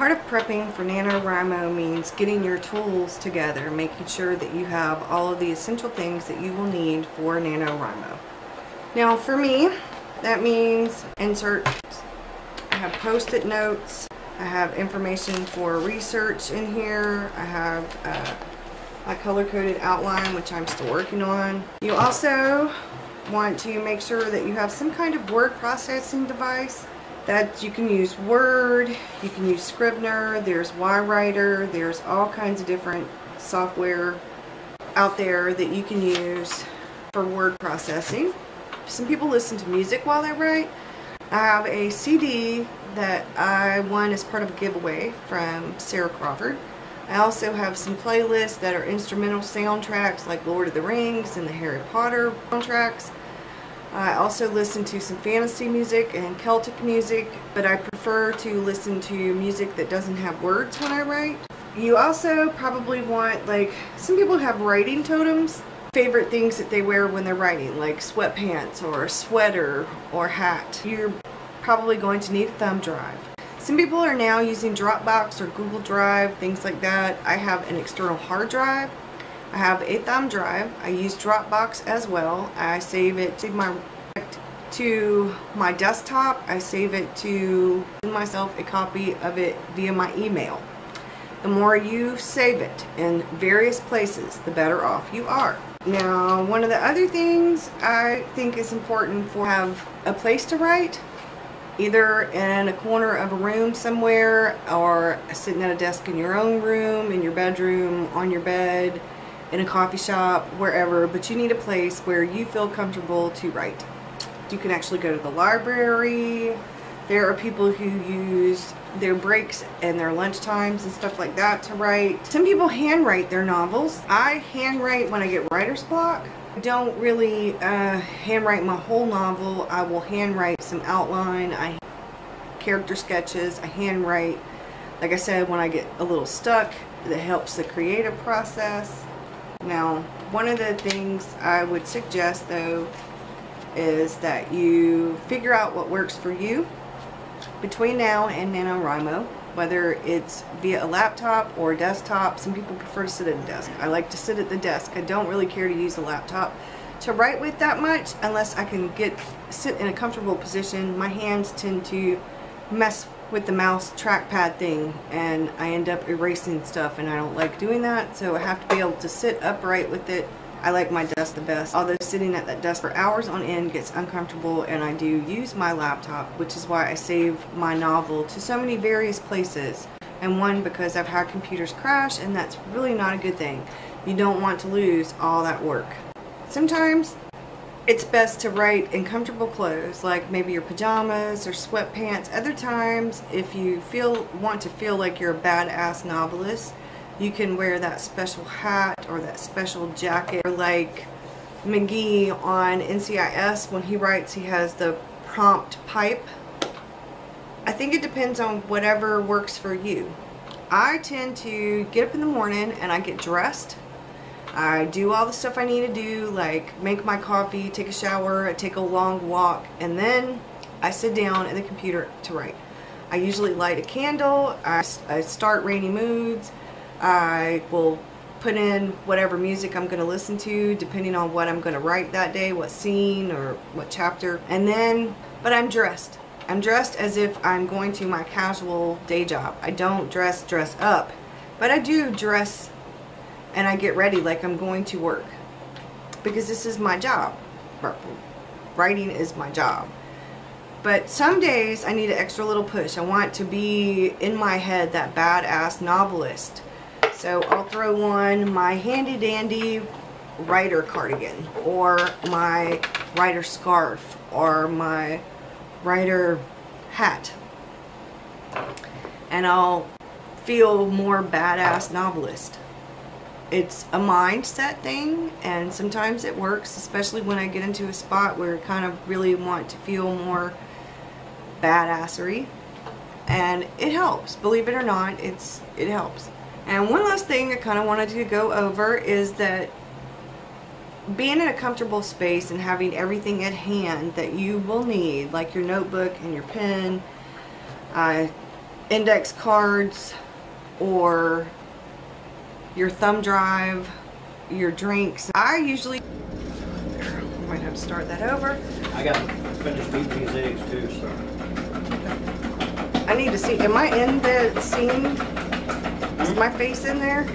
Part of prepping for NaNoWriMo means getting your tools together, making sure that you have all of the essential things that you will need for NaNoWriMo. Now for me, that means inserts. I have post-it notes. I have information for research in here. I have my color-coded outline, which I'm still working on. You also want to make sure that you have some kind of word processing device that you can use Word, you can use Scrivener, there's YWriter, there's all kinds of different software out there that you can use for word processing. Some people listen to music while they write. I have a CD that I won as part of a giveaway from Sarah Crawford. I also have some playlists that are instrumental soundtracks like Lord of the Rings and the Harry Potter soundtracks. I also listen to some fantasy music and Celtic music, but I prefer to listen to music that doesn't have words when I write. You also probably want, like, some people have writing totems, favorite things that they wear when they're writing, like sweatpants or a sweater or hat. You're probably going to need a thumb drive. Some people are now using Dropbox or Google Drive, things like that. I have an external hard drive. I have a thumb drive. I use Dropbox as well. I save it to my desktop. I save it to myself a copy of it via my email. The more you save it in various places, the better off you are. Now, one of the other things I think is important for have a place to write, either in a corner of a room somewhere or sitting at a desk in your own room, in your bedroom, on your bed, in a coffee shop, wherever, but you need a place where you feel comfortable to write. You can actually go to the library. There are people who use their breaks and their lunch times and stuff like that to write. Some people handwrite their novels. I handwrite when I get writer's block. I don't really handwrite my whole novel. I will handwrite some outline, character sketches. I handwrite, like I said, when I get a little stuck. That helps the creative process. Now, one of the things I would suggest though is that you figure out what works for you between now and NaNoWriMo, whether it's via a laptop or a desktop. Some people prefer to sit at a desk. I like to sit at the desk. I don't really care to use a laptop to write with that much unless I can sit in a comfortable position. My hands tend to mess with the mouse trackpad thing and I end up erasing stuff, and I don't like doing that, so I have to be able to sit upright with it. I like my desk the best, although sitting at that desk for hours on end gets uncomfortable, and I do use my laptop, which is why I save my novel to so many various places. And one, because I've had computers crash, and that's really not a good thing. You don't want to lose all that work. Sometimes it's best to write in comfortable clothes, like maybe your pajamas or sweatpants. Other times, if you want to feel like you're a badass novelist, you can wear that special hat or that special jacket. Or like McGee on NCIS, when he writes, he has the prompt pipe. I think it depends on whatever works for you. I tend to get up in the morning and I get dressed. I do all the stuff I need to do, like make my coffee, take a shower, I take a long walk, and then I sit down at the computer to write. I usually light a candle. I start Rainy Moods. I will put in whatever music I'm going to listen to depending on what I'm going to write that day, what scene or what chapter. And then, but I'm dressed. I'm dressed as if I'm going to my casual day job. I don't dress up, but I do dress and I get ready like I'm going to work, because this is my job. Writing is my job. But some days I need an extra little push. I want to be in my head that badass novelist. So I'll throw on my handy dandy writer cardigan, or my writer scarf, or my writer hat, and I'll feel more badass novelist. It's a mindset thing, and sometimes it works, especially when I get into a spot where I kind of really want to feel more badassery, and it helps. Believe it or not, it helps. And one last thing I kind of wanted to go over is that being in a comfortable space and having everything at hand that you will need, like your notebook and your pen, index cards or your thumb drive, your drinks. I usually, I might have to start that over. I got to finish beating these eggs too, so. I need to see, am I in the scene? Is my face in there?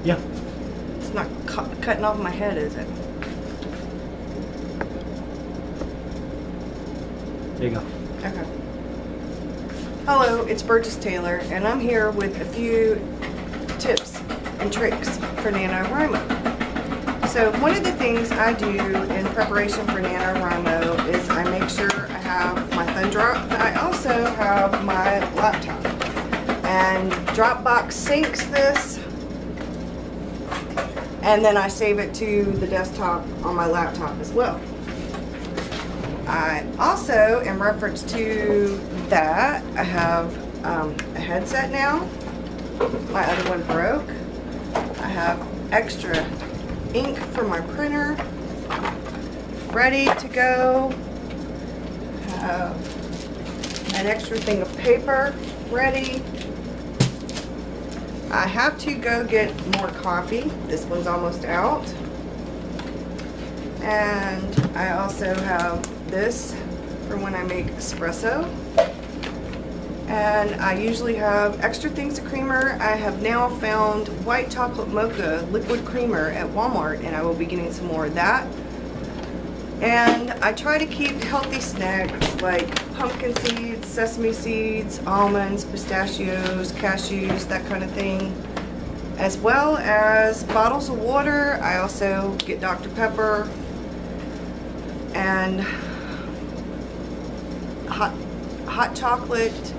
Yeah. It's not cutting off my head, is it? There you go. Okay. Hello, it's Burgess Taylor, and I'm here with a few tips and tricks for NaNoWriMo. So one of the things I do in preparation for NaNoWriMo is I make sure I have my thumb drive. I also have my laptop. And Dropbox syncs this, and then I save it to the desktop on my laptop as well. I also, in reference to that, I have a headset now. My other one broke. I have extra ink for my printer, ready to go. I have an extra thing of paper ready. I have to go get more coffee. This one's almost out. And I also have this for when I make espresso. And I usually have extra things of creamer. I have now found white chocolate mocha liquid creamer at Walmart, and I will be getting some more of that. And I try to keep healthy snacks like pumpkin seeds, sesame seeds, almonds, pistachios, cashews, that kind of thing, as well as bottles of water. I also get Dr. Pepper and hot chocolate,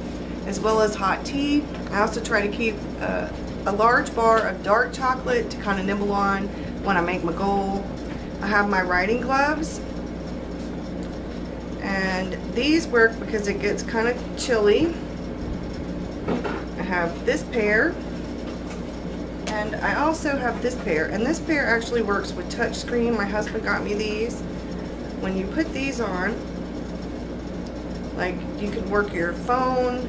as well as hot tea. I also try to keep a large bar of dark chocolate to kind of nibble on when I make my goal. I have my writing gloves, and these work because it gets kind of chilly. I have this pair, and I also have this pair, and this pair actually works with touch screen. My husband got me these. When you put these on, like, you can work your phone,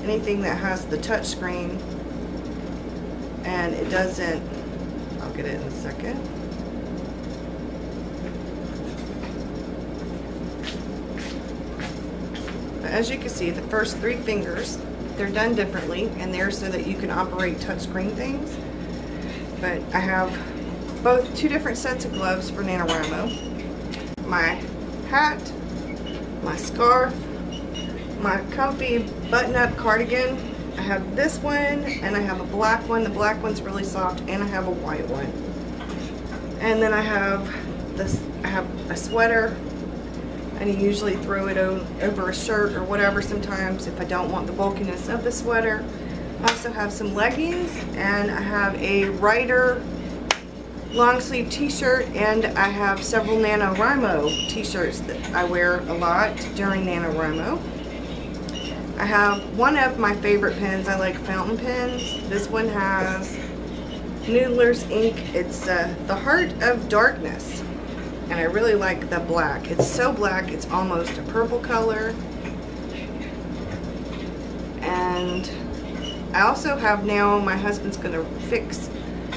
anything that has the touch screen, and it doesn't, I'll get it in a second. But as you can see, the first 3 fingers, they're done differently, and they're so that you can operate touch screen things. But I have both 2 different sets of gloves for NaNoWriMo. My hat, my scarf, my comfy button-up cardigan. I have this one, and I have a black one. The black one's really soft, and I have a white one. And then I have this. I have a sweater, and you usually throw it over a shirt or whatever sometimes if I don't want the bulkiness of the sweater. I also have some leggings, and I have a writer long sleeve t-shirt, and I have several NaNoWriMo t-shirts that I wear a lot during NaNoWriMo. I have one of my favorite pens. I like fountain pens. This one has Noodler's ink. It's the Heart of Darkness, and I really like the black. It's so black it's almost a purple color. And I also have now, my husband's gonna fix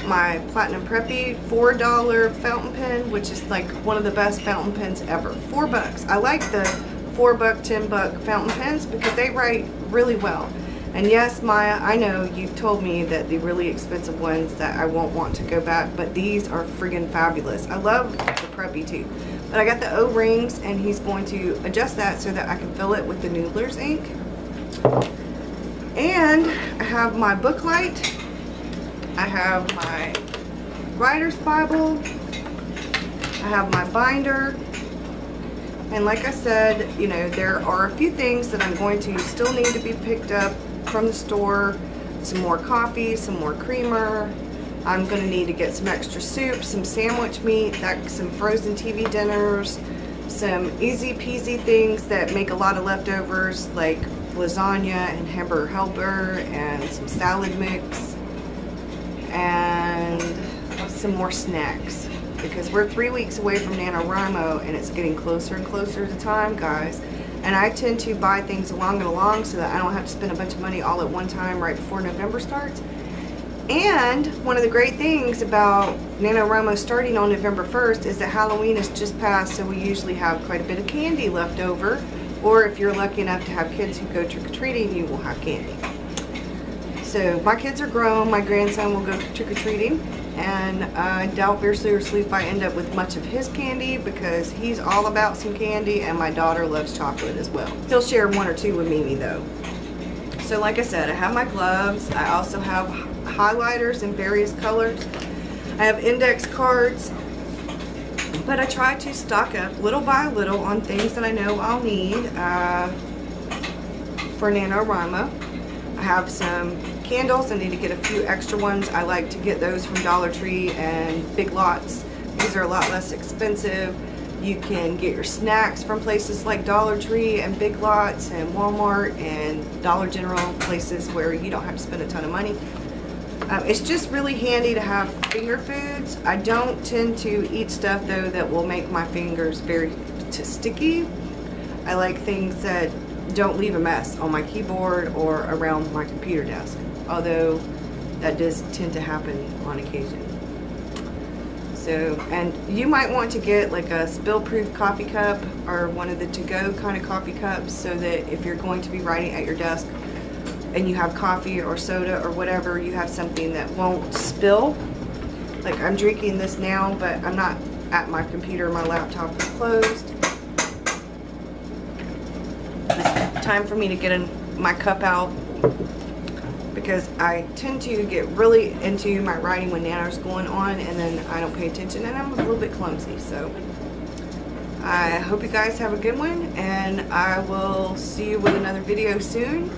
my Platinum Preppy $4 fountain pen, which is like one of the best fountain pens ever. $4. I like the $4, $10 fountain pens because they write really well. And yes, Maya, I know you've told me that the really expensive ones that I won't want to go back, but these are friggin' fabulous. I love the Preppy too. But I got the O-rings, and he's going to adjust that so that I can fill it with the Noodler's ink. And I have my book light. I have my writer's Bible. I have my binder. And like I said, you know, there are a few things that I'm going to still need to be picked up from the store. Some more coffee, some more creamer. I'm going to need to get some extra soup, some sandwich meat, some frozen TV dinners, some easy peasy things that make a lot of leftovers, like lasagna and hamburger helper and some salad mix, and some more snacks, because we're 3 weeks away from NaNoWriMo, and it's getting closer and closer to time, guys. And I tend to buy things along and along so that I don't have to spend a bunch of money all at one time right before November starts. And one of the great things about NaNoWriMo starting on November 1st is that Halloween is just passed, so we usually have quite a bit of candy left over. Or if you're lucky enough to have kids who go trick-or-treating, you will have candy. So my kids are grown. My grandson will go trick-or-treating, and I doubt very seriously if I end up with much of his candy because he's all about some candy, and my daughter loves chocolate as well. He'll share one or two with Mimi though. So like I said, I have my gloves. I also have highlighters in various colors. I have index cards, but I try to stock up little by little on things that I know I'll need for NaNoWriMo. I have some candles. I need to get a few extra ones. I like to get those from Dollar Tree and Big Lots. These are a lot less expensive. You can get your snacks from places like Dollar Tree and Big Lots and Walmart and Dollar General, places where you don't have to spend a ton of money. It's just really handy to have finger foods. I don't tend to eat stuff though that will make my fingers very sticky. I like things that don't leave a mess on my keyboard or around my computer desk, although that does tend to happen on occasion. So, and you might want to get like a spill-proof coffee cup or one of the to-go kind of coffee cups, so that if you're going to be writing at your desk and you have coffee or soda or whatever, you have something that won't spill. Like I'm drinking this now, but I'm not at my computer. My laptop is closed. It's time for me to get my cup out, because I tend to get really into my writing when Nano's going on, and then I don't pay attention, and I'm a little bit clumsy. So I hope you guys have a good one, and I will see you with another video soon.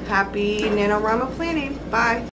Happy NaNoWriMo planning. Bye.